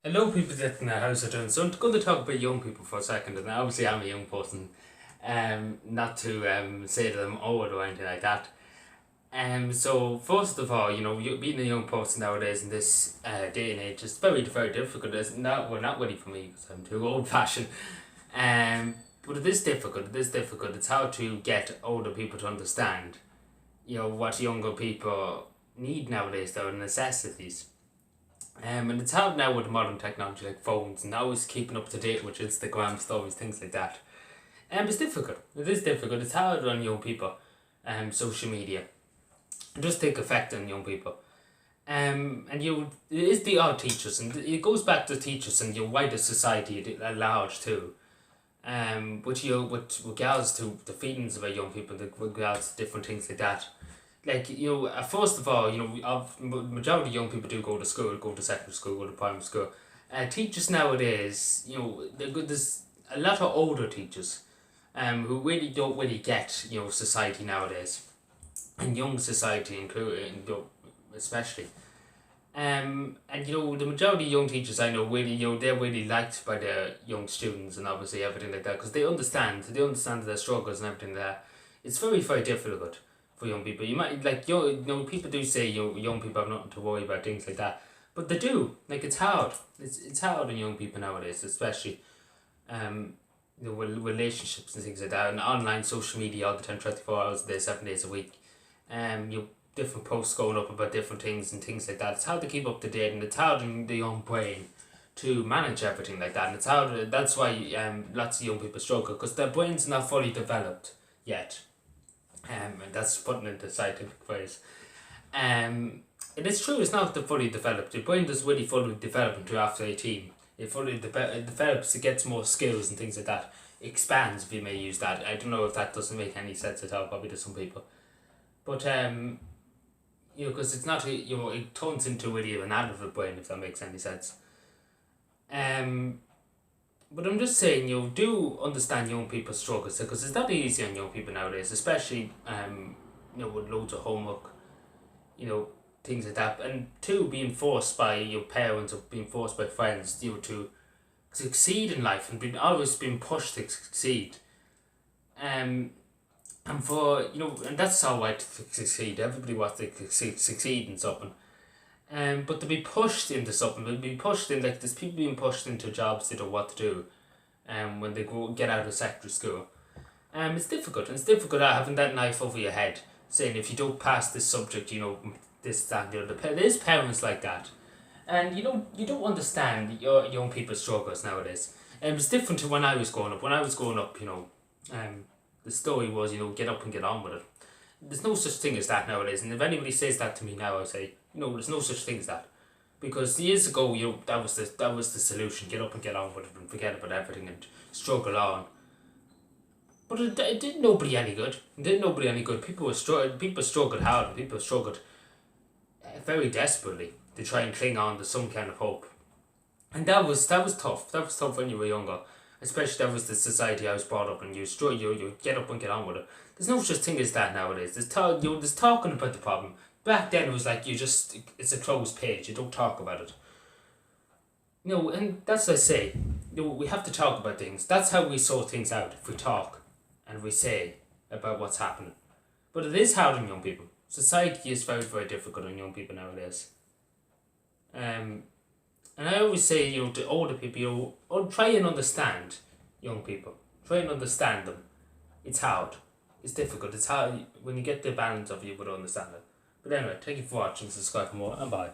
Hello, people that in the house are doing. So I'm going to talk about young people for a second, and obviously I'm a young person. Not to say that I'm old or anything like that. So first of all, being a young person nowadays in this day and age is very, very difficult. It's not really for me because I'm too old fashioned. But it is difficult. It is difficult. It's hard to get older people to understand, what younger people need nowadays. Their necessities. And it's hard now with modern technology like phones and always keeping up to date with Instagram stories, things like that. It's difficult. It is difficult. It's hard on young people. Social media. It does take effect on young people. It is the odd teachers, and it goes back to teachers and your wider society at large too. With regards to the feelings of our young people, with regards to different things like that. First of all, majority of young people do go to school, go to secondary school, go to primary school. Teachers nowadays, there's a lot of older teachers, who really don't really get, society nowadays, and young society including, especially. The majority of young teachers I know really, they're really liked by the young students and obviously everything like that because they understand their struggles and everything like that. It's very, very difficult for young people. You might people do say young people have nothing to worry about, things like that, but they do. Like, it's hard. It's hard on young people nowadays, especially relationships and things like that, and online social media all the time, 24 hours a day, 7 days a week. Different posts going up about different things and things like that. It's hard to keep up to date, and it's hard in the young brain to manage everything like that. And it's hard. That's why lots of young people struggle because their brain's not fully developed yet. And that's putting it into scientific phrase. It is true. It's not fully developed. Your brain does really fully develop until after 18. It fully it develops. It gets more skills and things like that. It expands, if you may use that. I don't know if that doesn't make any sense at all. Probably to some people, but because it's not it turns into really an adult brain, if that makes any sense. But I'm just saying, do understand young people's struggles because it's not easy on young people nowadays, especially with loads of homework, things like that, and two, being forced by your parents or being forced by friends, to succeed in life and always being pushed to succeed. And for and that's how I succeed. Everybody wants to succeed in something. But to be pushed into something, to be pushed in, like, there's people being pushed into jobs they don't know what to do. When they get out of secondary school. It's difficult. And it's difficult having that knife over your head, saying if you don't pass this subject, this, that, and the other. There's parents like that, and you don't understand your young people's struggles nowadays. It's different to when I was growing up. When I was growing up, the story was, get up and get on with it. There's no such thing as that nowadays, and if anybody says that to me now, I say, there's no such thing as that. Because years ago, that was the solution. Get up and get on with it and forget about everything and struggle on. But it did nobody any good. It did nobody any good. People struggled hard, and people struggled very desperately to try and cling on to some kind of hope. And that was tough. That was tough when you were younger. Especially that was the society I was brought up in. You get up and get on with it. There's no such thing as that nowadays. There's talking about the problem. Back then it was like it's a closed page. You don't talk about it. And that's what I say. We have to talk about things. That's how we sort things out. If we talk and we say about what's happening. But it is hard on young people. Society is very, very difficult on young people nowadays. And I always say, to older people, try and understand young people. Try and understand them. It's hard. It's difficult. It's hard when you get the balance of you, but understand it. But anyway, thank you for watching, subscribe for more, and bye.